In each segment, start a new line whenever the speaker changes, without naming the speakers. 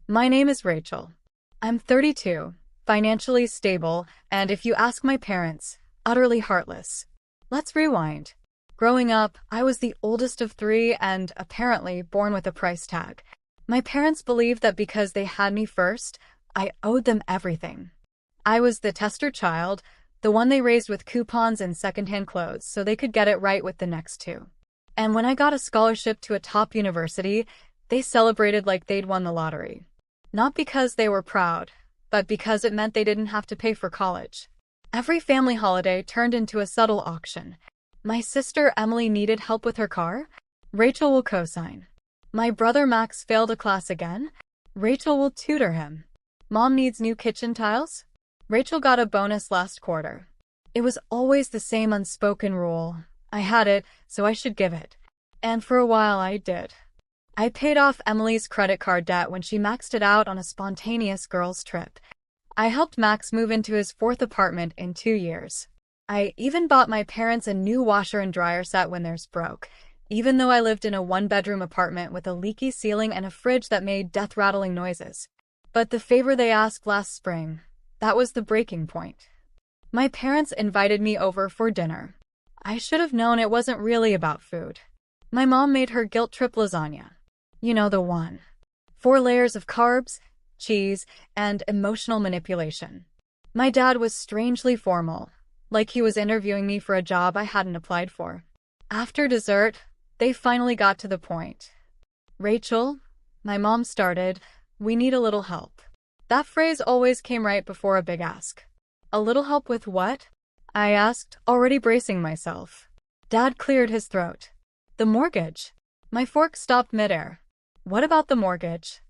My name is Rachel. I'm 32, financially stable, and if you ask my parents, utterly heartless. Let's rewind. Growing up, I was the oldest of three and, apparently, born with a price tag. My parents believed that because they had me first, I owed them everything. I was the tester child, the one they raised with coupons and secondhand clothes so they could get it right with the next two. And when I got a scholarship to a top university, they celebrated like they'd won the lottery. Not because they were proud, but because it meant they didn't have to pay for college. Every family holiday turned into a subtle auction. My sister Emily needed help with her car? Rachel will co-sign. My brother Max failed a class again? Rachel will tutor him. Mom needs new kitchen tiles? Rachel got a bonus last quarter. It was always the same unspoken rule. I had it, so I should give it. And for a while I did. I paid off Emily's credit card debt when she maxed it out on a spontaneous girls' trip. I helped Max move into his fourth apartment in 2 years. I even bought my parents a new washer and dryer set when theirs broke, even though I lived in a one-bedroom apartment with a leaky ceiling and a fridge that made death-rattling noises. But the favor they asked last spring, that was the breaking point. My parents invited me over for dinner. I should have known it wasn't really about food. My mom made her guilt trip lasagna. You know the one. 4 layers of carbs, cheese, and emotional manipulation. My dad was strangely formal, like he was interviewing me for a job I hadn't applied for. After dessert, they finally got to the point. Rachel, my mom started, we need a little help. That phrase always came right before a big ask. A little help with what? I asked, already bracing myself. Dad cleared his throat. The mortgage. My fork stopped midair. What about the mortgage?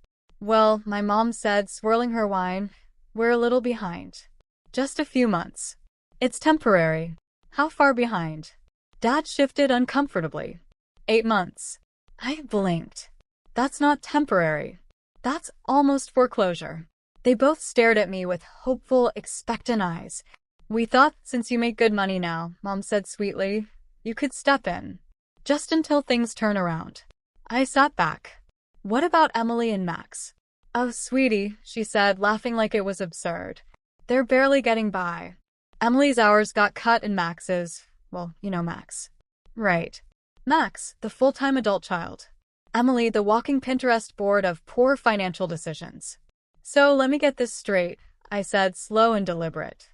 Well, my mom said, swirling her wine, we're a little behind. Just a few months. It's temporary. How far behind? Dad shifted uncomfortably. 8 months. I blinked. That's not temporary. That's almost foreclosure. They both stared at me with hopeful, expectant eyes. We thought since you make good money now, Mom said sweetly, you could step in. Just until things turn around. I sat back. What about Emily and Max? Oh, sweetie, she said, laughing like it was absurd. They're barely getting by. Emily's hours got cut and Max's, well, you know Max. Right. Max, the full-time adult child. Emily, the walking Pinterest board of poor financial decisions. So let me get this straight, I said, slow and deliberate.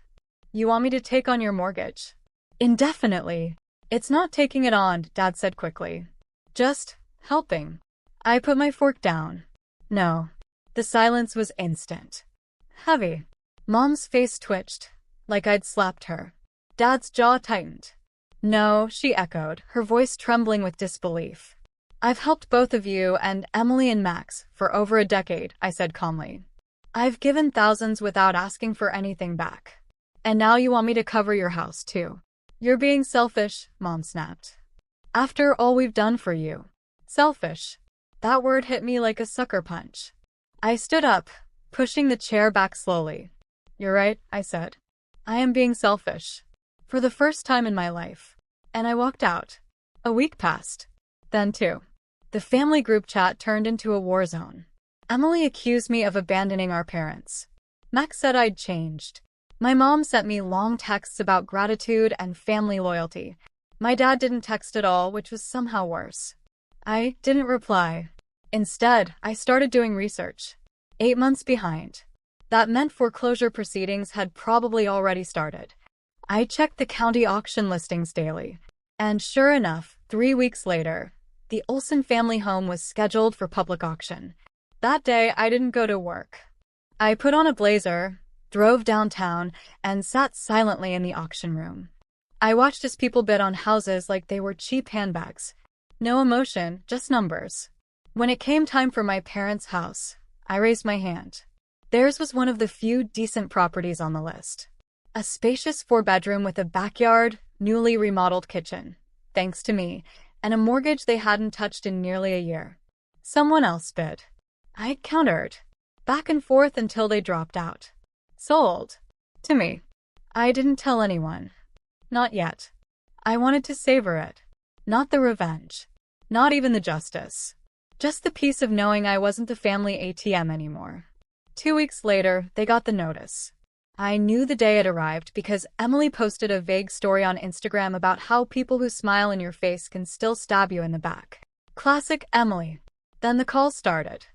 You want me to take on your mortgage? Indefinitely. It's not taking it on, Dad said quickly. Just helping. I put my fork down. No. The silence was instant. Heavy. Mom's face twitched, like I'd slapped her. Dad's jaw tightened. No, she echoed, her voice trembling with disbelief. I've helped both of you and Emily and Max for over a decade, I said calmly. I've given thousands without asking for anything back. And now you want me to cover your house, too. You're being selfish, Mom snapped. After all we've done for you. Selfish. That word hit me like a sucker punch. I stood up, pushing the chair back slowly. You're right, I said. I am being selfish. For the first time in my life. And I walked out. A week passed. Then 2. The family group chat turned into a war zone. Emily accused me of abandoning our parents. Max said I'd changed. My mom sent me long texts about gratitude and family loyalty. My dad didn't text at all, which was somehow worse. I didn't reply. Instead, I started doing research. 8 months behind. That meant foreclosure proceedings had probably already started. I checked the county auction listings daily. And sure enough, 3 weeks later, the Olsen family home was scheduled for public auction. That day, I didn't go to work. I put on a blazer, drove downtown, and sat silently in the auction room. I watched as people bid on houses like they were cheap handbags. No emotion, just numbers. When it came time for my parents' house, I raised my hand. Theirs was one of the few decent properties on the list. A spacious 4-bedroom with a backyard, newly remodeled kitchen, thanks to me, and a mortgage they hadn't touched in nearly a year. Someone else bid. I countered. Back and forth until they dropped out. Sold. To me. I didn't tell anyone. Not yet. I wanted to savor it. Not the revenge. Not even the justice. Just the peace of knowing I wasn't the family ATM anymore. 2 weeks later, they got the notice. I knew the day had arrived because Emily posted a vague story on Instagram about how people who smile in your face can still stab you in the back. Classic Emily. Then the call started.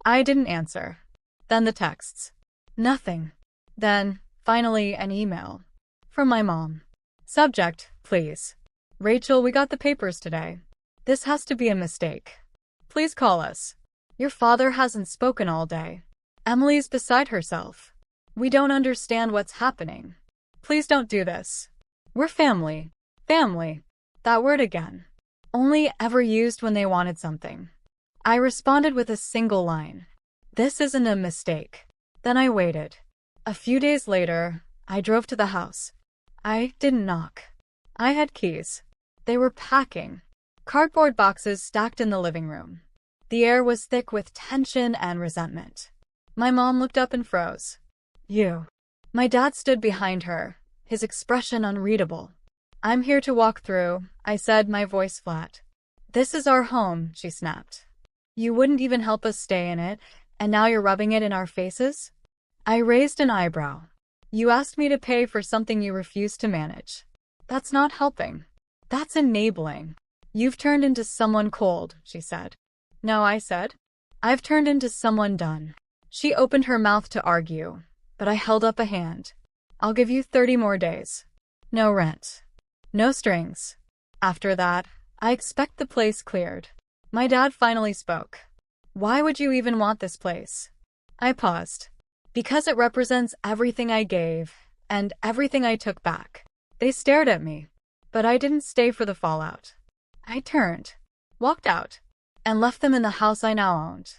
I didn't answer. Then the texts. Nothing. Then, finally, an email. From my mom. Subject, please. Rachel, we got the papers today. This has to be a mistake. Please call us. Your father hasn't spoken all day. Emily's beside herself. We don't understand what's happening. Please don't do this. We're family. Family. That word again. Only ever used when they wanted something. I responded with a single line. This isn't a mistake. Then I waited. A few days later, I drove to the house. I didn't knock. I had keys. They were packing. Cardboard boxes stacked in the living room. The air was thick with tension and resentment. My mom looked up and froze. You. My dad stood behind her, his expression unreadable. I'm here to walk through, I said, my voice flat. This is our home, she snapped. You wouldn't even help us stay in it, and now you're rubbing it in our faces? I raised an eyebrow. You asked me to pay for something you refused to manage. That's not helping. That's enabling. You've turned into someone cold, she said. No, I said. I've turned into someone done. She opened her mouth to argue, but I held up a hand. I'll give you 30 more days. No rent. No strings. After that, I expect the place cleared. My dad finally spoke. Why would you even want this place? I paused. Because it represents everything I gave, and everything I took back. They stared at me, but I didn't stay for the fallout. I turned, walked out, and left them in the house I now owned.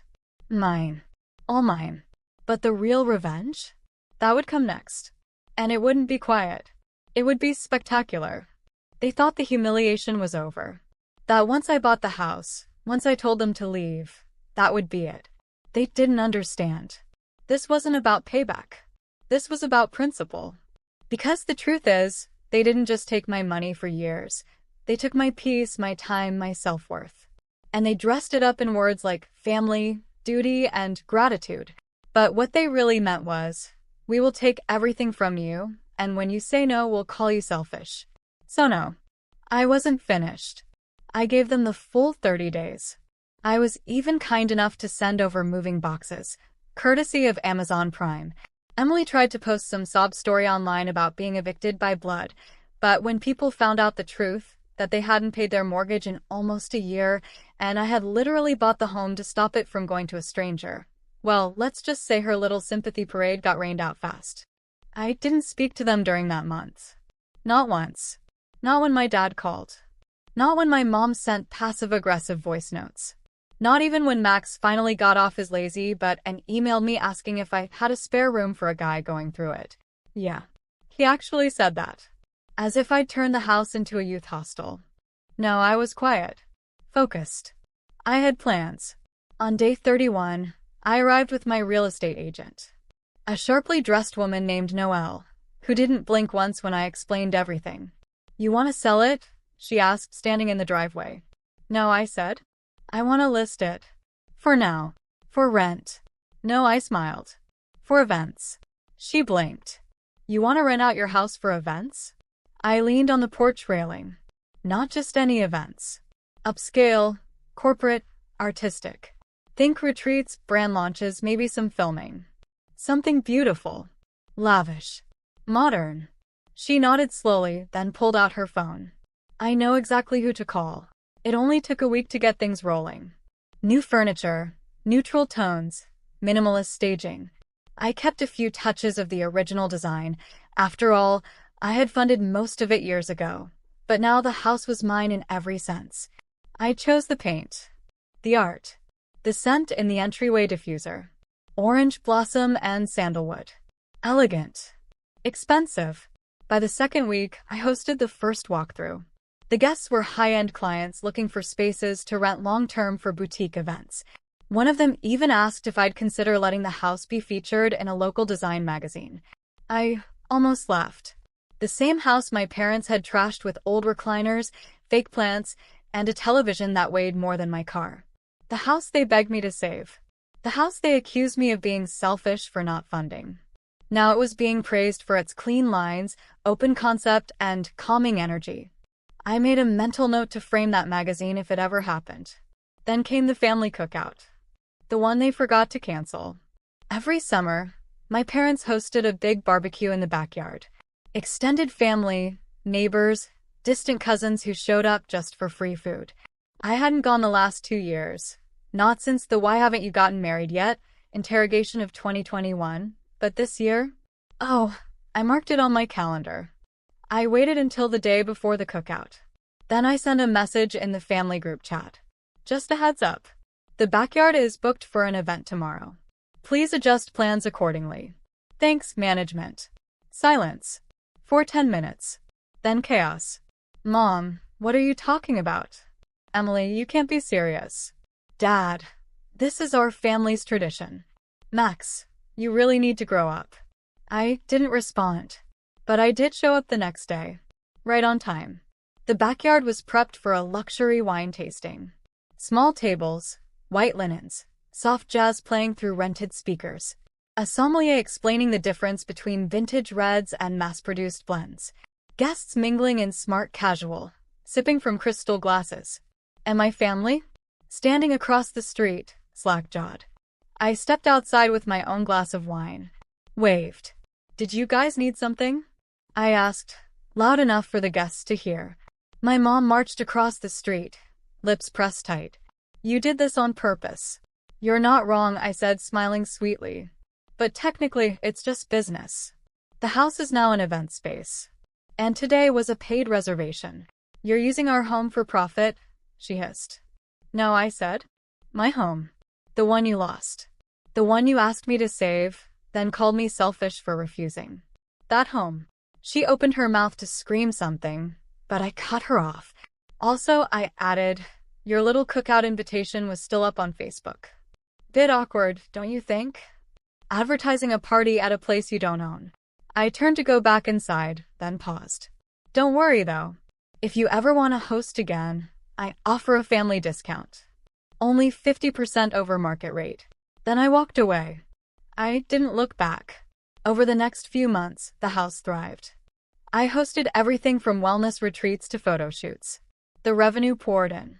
Mine. All mine. But the real revenge? That would come next. And it wouldn't be quiet. It would be spectacular. They thought the humiliation was over. That once I bought the house, once I told them to leave, that would be it. They didn't understand. This wasn't about payback. This was about principle. Because the truth is, they didn't just take my money for years. They took my peace, my time, my self-worth. And they dressed it up in words like family, duty, and gratitude. But what they really meant was, we will take everything from you, and when you say no, we'll call you selfish. So no. I wasn't finished. I gave them the full 30 days. I was even kind enough to send over moving boxes, courtesy of Amazon Prime. Emily tried to post some sob story online about being evicted by blood, but when people found out the truth, that they hadn't paid their mortgage in almost a year, and I had literally bought the home to stop it from going to a stranger, well, let's just say her little sympathy parade got rained out fast. I didn't speak to them during that month. Not once. Not when my dad called. Not when my mom sent passive-aggressive voice notes. Not even when Max finally got off his lazy butt and emailed me asking if I had a spare room for a guy going through it. Yeah. He actually said that. As if I'd turned the house into a youth hostel. No, I was quiet. Focused. I had plans. On day 31, I arrived with my real estate agent. A sharply dressed woman named Noelle, who didn't blink once when I explained everything. You want to sell it? She asked, standing in the driveway. No, I said. I want to list it. For now. For rent. No, I smiled. For events. She blinked. You want to rent out your house for events? I leaned on the porch railing. Not just any events. Upscale, corporate, artistic. Think retreats, brand launches, maybe some filming. Something beautiful. Lavish. Modern. She nodded slowly, then pulled out her phone. I know exactly who to call. It only took a week to get things rolling. New furniture, neutral tones, minimalist staging. I kept a few touches of the original design. After all, I had funded most of it years ago, but now the house was mine in every sense. I chose the paint, the art, the scent in the entryway diffuser. Orange blossom and sandalwood. Elegant. Expensive. By the second week, I hosted the first walkthrough. The guests were high-end clients looking for spaces to rent long-term for boutique events. One of them even asked if I'd consider letting the house be featured in a local design magazine. I almost laughed. The same house my parents had trashed with old recliners, fake plants, and a television that weighed more than my car. The house they begged me to save. The house they accused me of being selfish for not funding. Now it was being praised for its clean lines, open concept, and calming energy. I made a mental note to frame that magazine if it ever happened. Then came the family cookout. The one they forgot to cancel. Every summer, my parents hosted a big barbecue in the backyard. Extended family, neighbors, distant cousins who showed up just for free food. I hadn't gone the last 2 years. Not since the "why haven't you gotten married yet?" interrogation of 2021, but this year? Oh, I marked it on my calendar. I waited until the day before the cookout. Then I sent a message in the family group chat. Just a heads up. The backyard is booked for an event tomorrow. Please adjust plans accordingly. Thanks, management. Silence. For 10 minutes. Then chaos. Mom, what are you talking about? Emily, you can't be serious. Dad, this is our family's tradition. Max, you really need to grow up. I didn't respond. But I did show up the next day. Right on time. The backyard was prepped for a luxury wine tasting. Small tables, white linens, soft jazz playing through rented speakers. A sommelier explaining the difference between vintage reds and mass-produced blends. Guests mingling in smart casual, sipping from crystal glasses. And my family? Standing across the street, slack-jawed. I stepped outside with my own glass of wine. Waved. Did you guys need something? I asked, loud enough for the guests to hear. My mom marched across the street, lips pressed tight. You did this on purpose. You're not wrong, I said, smiling sweetly. But technically, it's just business. The house is now an event space. And today was a paid reservation. You're using our home for profit? She hissed. No, I said. My home. The one you lost. The one you asked me to save, then called me selfish for refusing. That home. She opened her mouth to scream something, but I cut her off. Also, I added, your little cookout invitation was still up on Facebook. Bit awkward, don't you think? Advertising a party at a place you don't own. I turned to go back inside, then paused. Don't worry, though. If you ever want to host again, I offer a family discount. Only 50% over market rate. Then I walked away. I didn't look back. Over the next few months, the house thrived. I hosted everything from wellness retreats to photo shoots. The revenue poured in.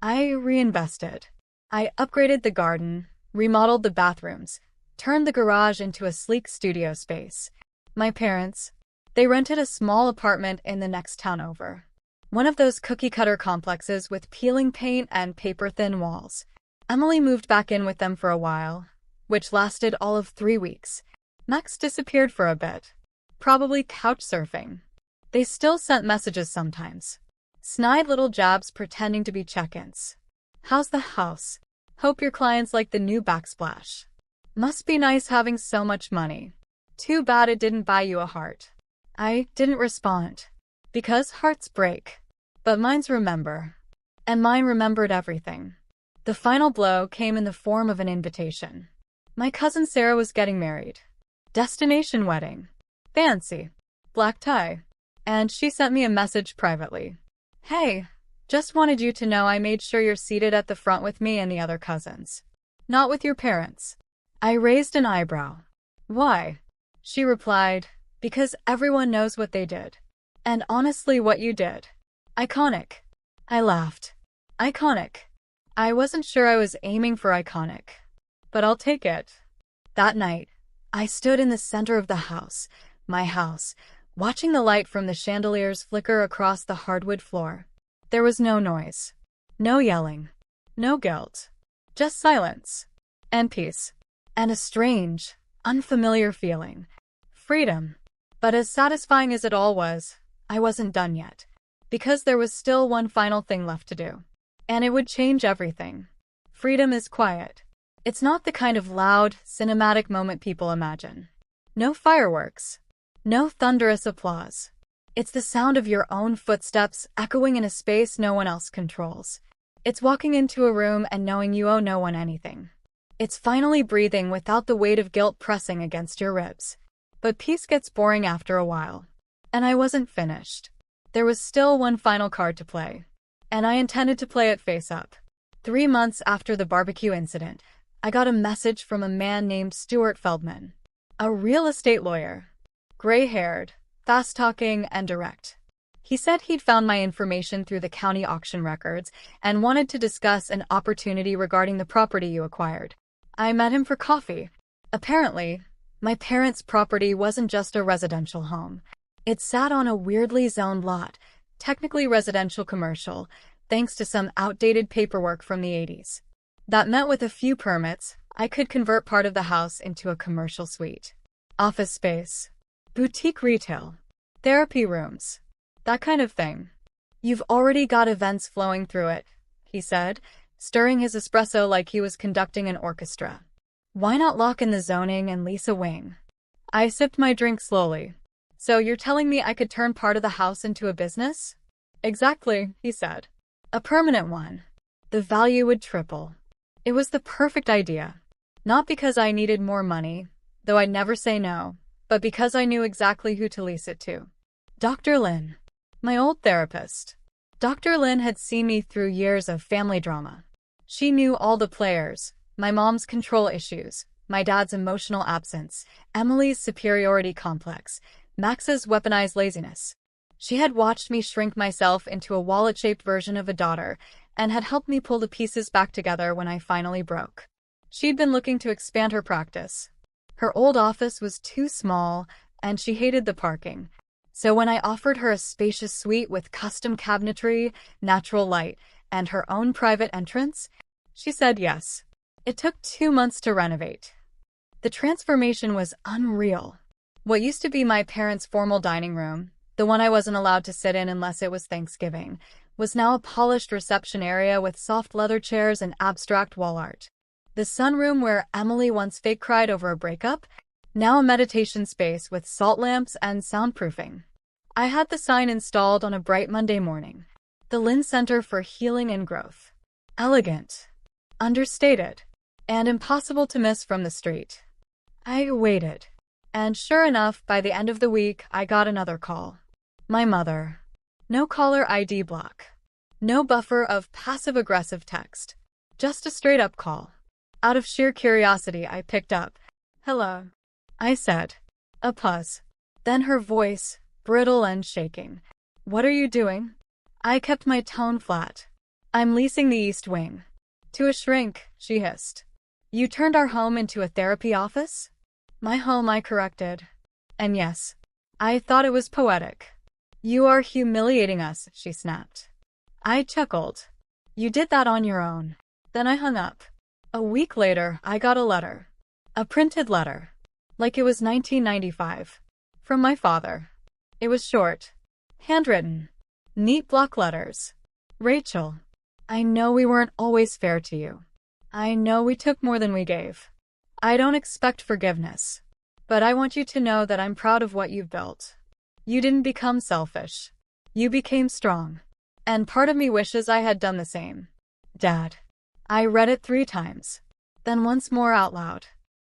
I reinvested. I upgraded the garden, remodeled the bathrooms, turned the garage into a sleek studio space. My parents, they rented a small apartment in the next town over. One of those cookie-cutter complexes with peeling paint and paper-thin walls. Emily moved back in with them for a while, which lasted all of 3 weeks. Max disappeared for a bit. Probably couch surfing. They still sent messages sometimes. Snide little jabs pretending to be check-ins. How's the house? Hope your clients like the new backsplash. Must be nice having so much money. Too bad it didn't buy you a heart. I didn't respond. Because hearts break. But minds remember. And mine remembered everything. The final blow came in the form of an invitation. My cousin Sarah was getting married. Destination wedding. Fancy. Black tie. And she sent me a message privately. Hey, just wanted you to know I made sure you're seated at the front with me and the other cousins. Not with your parents. I raised an eyebrow. Why? She replied, because everyone knows what they did. And honestly, what you did. Iconic. I laughed. Iconic. I wasn't sure I was aiming for iconic. But I'll take it. That night, I stood in the center of the house, my house, watching the light from the chandeliers flicker across the hardwood floor. There was no noise. No yelling. No guilt. Just silence. And peace. And a strange, unfamiliar feeling. Freedom. But as satisfying as it all was, I wasn't done yet. Because there was still one final thing left to do. And it would change everything. Freedom is quiet. It's not the kind of loud, cinematic moment people imagine. No fireworks. No thunderous applause. It's the sound of your own footsteps echoing in a space no one else controls. It's walking into a room and knowing you owe no one anything. It's finally breathing without the weight of guilt pressing against your ribs. But peace gets boring after a while. And I wasn't finished. There was still one final card to play. And I intended to play it face up. 3 months after the barbecue incident, I got a message from a man named Stuart Feldman, a real estate lawyer. Gray-haired, fast-talking, and direct. He said he'd found my information through the county auction records and wanted to discuss an opportunity regarding the property you acquired. I met him for coffee. Apparently, my parents' property wasn't just a residential home. It sat on a weirdly zoned lot, technically residential commercial, thanks to some outdated paperwork from the 80s. That meant with a few permits, I could convert part of the house into a commercial suite. Office space. Boutique retail. Therapy rooms. That kind of thing. You've already got events flowing through it, he said, stirring his espresso like he was conducting an orchestra. Why not lock in the zoning and lease a wing? I sipped my drink slowly. So you're telling me I could turn part of the house into a business? Exactly, he said. A permanent one. The value would triple. It was the perfect idea. Not because I needed more money, though I'd never say no, but because I knew exactly who to lease it to. Dr. Lin. My old therapist. Dr. Lin had seen me through years of family drama. She knew all the players, my mom's control issues, my dad's emotional absence, Emily's superiority complex, Max's weaponized laziness. She had watched me shrink myself into a wallet-shaped version of a daughter and had helped me pull the pieces back together when I finally broke. She'd been looking to expand her practice. Her old office was too small, and she hated the parking. So when I offered her a spacious suite with custom cabinetry, natural light, and her own private entrance, she said yes. It took 2 months to renovate. The transformation was unreal. What used to be my parents' formal dining room, the one I wasn't allowed to sit in unless it was Thanksgiving, was now a polished reception area with soft leather chairs and abstract wall art. The sunroom where Emily once fake cried over a breakup, now a meditation space with salt lamps and soundproofing. I had the sign installed on a bright Monday morning. The Lin Center for Healing and Growth. Elegant, understated, and impossible to miss from the street. I waited. And sure enough, by the end of the week, I got another call. My mother. No caller ID block. No buffer of passive-aggressive text. Just a straight-up call. Out of sheer curiosity, I picked up. Hello, I said. A pause. Then her voice, brittle and shaking. What are you doing? I kept my tone flat. I'm leasing the East Wing. To a shrink, she hissed. You turned our home into a therapy office? My home, I corrected. And yes, I thought it was poetic. You are humiliating us, she snapped. I chuckled. You did that on your own. Then I hung up. A week later, I got a letter. A printed letter. Like it was 1995. From my father. It was short. Handwritten. Neat block letters. Rachel, I know we weren't always fair to you. I know we took more than we gave. I don't expect forgiveness. But I want you to know that I'm proud of what you've built. You didn't become selfish. You became strong. And part of me wishes I had done the same. Dad. I read it 3 times. Then once more out loud.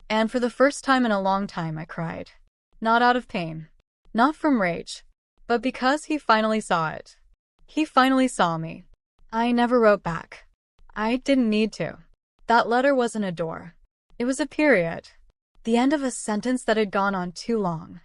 And for the first time in a long time I cried. Not out of pain. Not from rage. But because he finally saw it. He finally saw me. I never wrote back. I didn't need to. That letter wasn't a door. It was a period. The end of a sentence that had gone on too long.